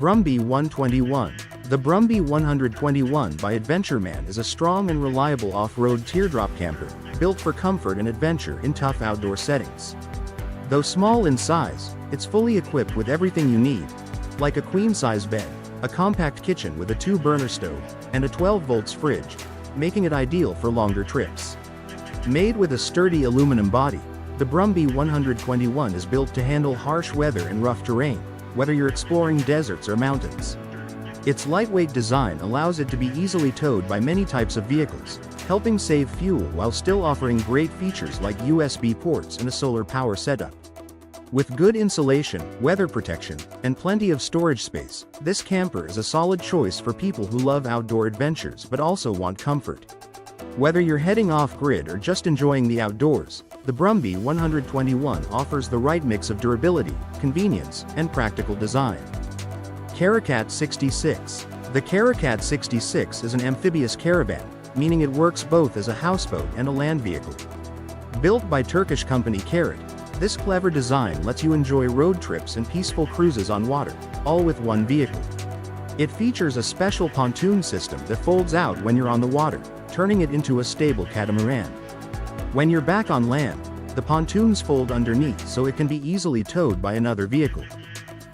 Brumby 121. The Brumby 121 by Adventureman is a strong and reliable off-road teardrop camper, built for comfort and adventure in tough outdoor settings. Though small in size, it's fully equipped with everything you need, like a queen-size bed, a compact kitchen with a 2-burner stove, and a 12-volt fridge, making it ideal for longer trips. Made with a sturdy aluminum body, the Brumby 121 is built to handle harsh weather and rough terrain, whether you're exploring deserts or mountains. Its lightweight design allows it to be easily towed by many types of vehicles, helping save fuel while still offering great features like USB ports and a solar power setup. With good insulation, weather protection, and plenty of storage space, this camper is a solid choice for people who love outdoor adventures but also want comfort. Whether you're heading off-grid or just enjoying the outdoors, the Brumby 121 offers the right mix of durability, convenience, and practical design. Caracat 66. The Caracat 66 is an amphibious caravan, meaning it works both as a houseboat and a land vehicle. Built by Turkish company Karat, this clever design lets you enjoy road trips and peaceful cruises on water, all with one vehicle. It features a special pontoon system that folds out when you're on the water, turning it into a stable catamaran. When you're back on land, the pontoons fold underneath so it can be easily towed by another vehicle.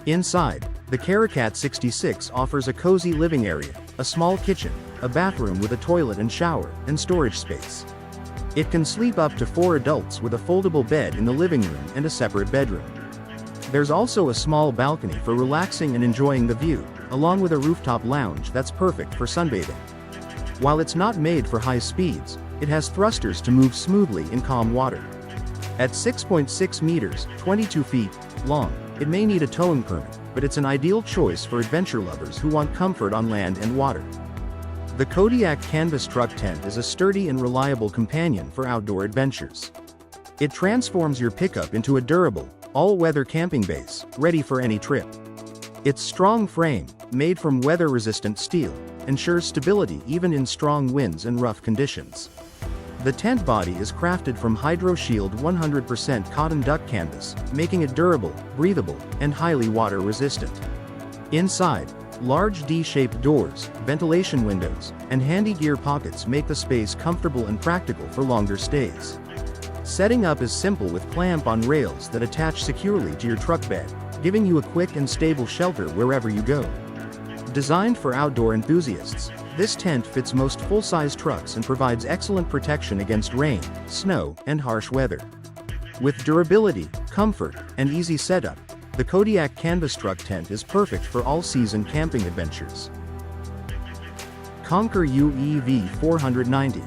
Inside, the Caracat 66 offers a cozy living area, a small kitchen, a bathroom with a toilet and shower, and storage space. It can sleep up to 4 adults with a foldable bed in the living room and a separate bedroom. There's also a small balcony for relaxing and enjoying the view, along with a rooftop lounge that's perfect for sunbathing. While it's not made for high speeds, it has thrusters to move smoothly in calm water. At 6.6 meters, 22 feet, long, it may need a towing permit, but it's an ideal choice for adventure lovers who want comfort on land and water. The Kodiak Canvas Truck Tent is a sturdy and reliable companion for outdoor adventures. It transforms your pickup into a durable, all-weather camping base, ready for any trip. Its strong frame, made from weather-resistant steel, ensures stability even in strong winds and rough conditions. The tent body is crafted from HydroShield 100% cotton duck canvas, making it durable, breathable, and highly water-resistant. Inside, large D-shaped doors, ventilation windows, and handy gear pockets make the space comfortable and practical for longer stays. Setting up is simple with clamp-on rails that attach securely to your truck bed, giving you a quick and stable shelter wherever you go. Designed for outdoor enthusiasts, this tent fits most full-size trucks and provides excellent protection against rain, snow, and harsh weather. With durability, comfort, and easy setup, the Kodiak Canvas Truck Tent is perfect for all-season camping adventures. Conquer UEV 490.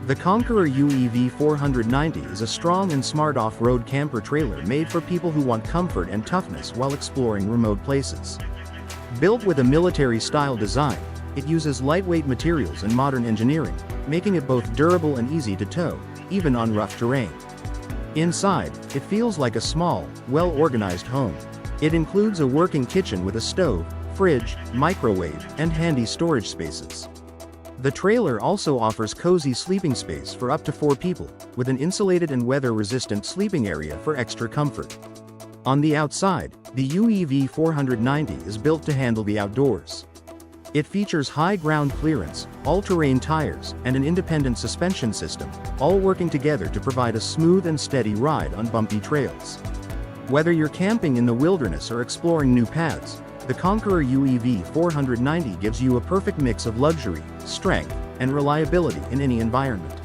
The Conqueror UEV 490 is a strong and smart off-road camper trailer made for people who want comfort and toughness while exploring remote places. Built with a military-style design, it uses lightweight materials and modern engineering, making it both durable and easy to tow, even on rough terrain. Inside, it feels like a small, well-organized home. It includes a working kitchen with a stove, fridge, microwave, and handy storage spaces. The trailer also offers cozy sleeping space for up to 4 people, with an insulated and weather-resistant sleeping area for extra comfort. On the outside, the UEV 490 is built to handle the outdoors. It features high ground clearance, all-terrain tires, and an independent suspension system, all working together to provide a smooth and steady ride on bumpy trails. Whether you're camping in the wilderness or exploring new paths, the Conqueror UEV 490 gives you a perfect mix of luxury, strength, and reliability in any environment.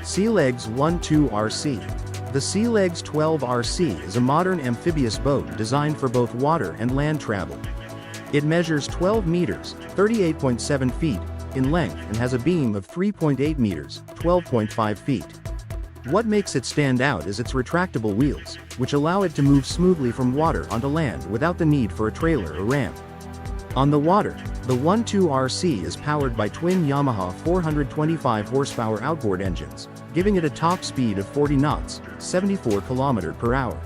SeaLegs 12RC. The SeaLegs 12RC is a modern amphibious boat designed for both water and land travel. It measures 12 meters, 38.7 feet, in length and has a beam of 3.8 meters, 12.5 feet. What makes it stand out is its retractable wheels, which allow it to move smoothly from water onto land without the need for a trailer or ramp. On the water, the 12RC is powered by twin Yamaha 425 horsepower outboard engines, giving it a top speed of 40 knots, 74 km per hour.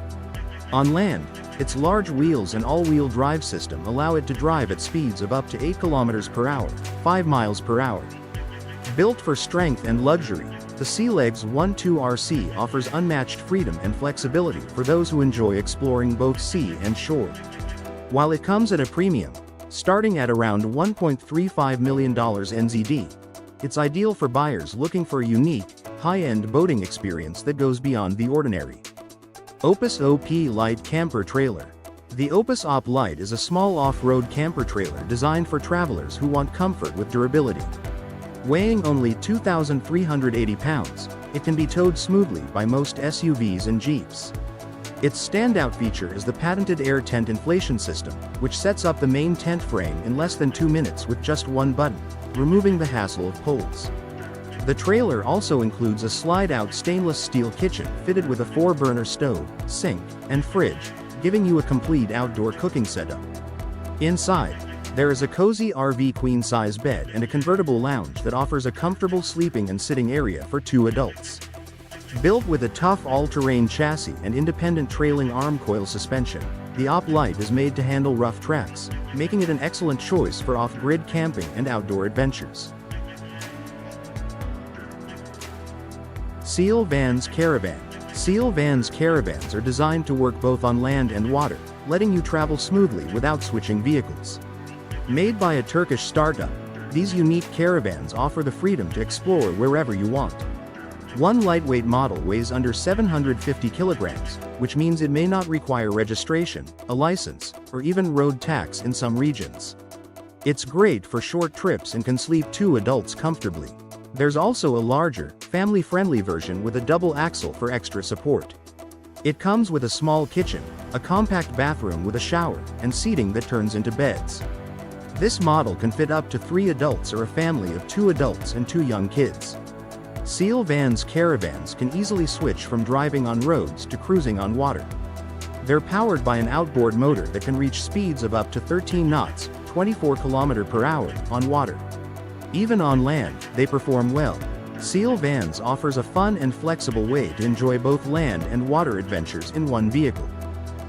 On land, its large wheels and all-wheel drive system allow it to drive at speeds of up to 8 km per hour, 5 miles per hour. Built for strength and luxury, the SeaLegs 12RC offers unmatched freedom and flexibility for those who enjoy exploring both sea and shore. While it comes at a premium, starting at around $1.35 million NZD. It's ideal for buyers looking for a unique, high-end boating experience that goes beyond the ordinary. Opus OP Light Camper Trailer. The Opus OP Light is a small off-road camper trailer designed for travelers who want comfort with durability. Weighing only 2,380 pounds, it can be towed smoothly by most SUVs and Jeeps. Its standout feature is the patented air tent inflation system, which sets up the main tent frame in less than 2 minutes with just one button, removing the hassle of poles. The trailer also includes a slide-out stainless steel kitchen fitted with a 4-burner stove, sink, and fridge, giving you a complete outdoor cooking setup. Inside, there is a cozy RV queen-size bed and a convertible lounge that offers a comfortable sleeping and sitting area for 2 adults. Built with a tough all-terrain chassis and independent trailing arm coil suspension, the OP Light is made to handle rough tracks, making it an excellent choice for off-grid camping and outdoor adventures. Seal Vans Caravan. Seal Vans caravans are designed to work both on land and water, letting you travel smoothly without switching vehicles. Made by a Turkish startup, these unique caravans offer the freedom to explore wherever you want. One lightweight model weighs under 750 kilograms, which means it may not require registration, a license, or even road tax in some regions. It's great for short trips and can sleep 2 adults comfortably. There's also a larger, family-friendly version with a double axle for extra support. It comes with a small kitchen, a compact bathroom with a shower, and seating that turns into beds. This model can fit up to 3 adults or a family of 2 adults and 2 young kids. Seal Vans caravans can easily switch from driving on roads to cruising on water. They're powered by an outboard motor that can reach speeds of up to 13 knots, 24 km/h, on water. Even on land, they perform well. Seal Vans offers a fun and flexible way to enjoy both land and water adventures in one vehicle.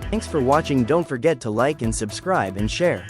Thanks for watching. Don't forget to like and subscribe and share.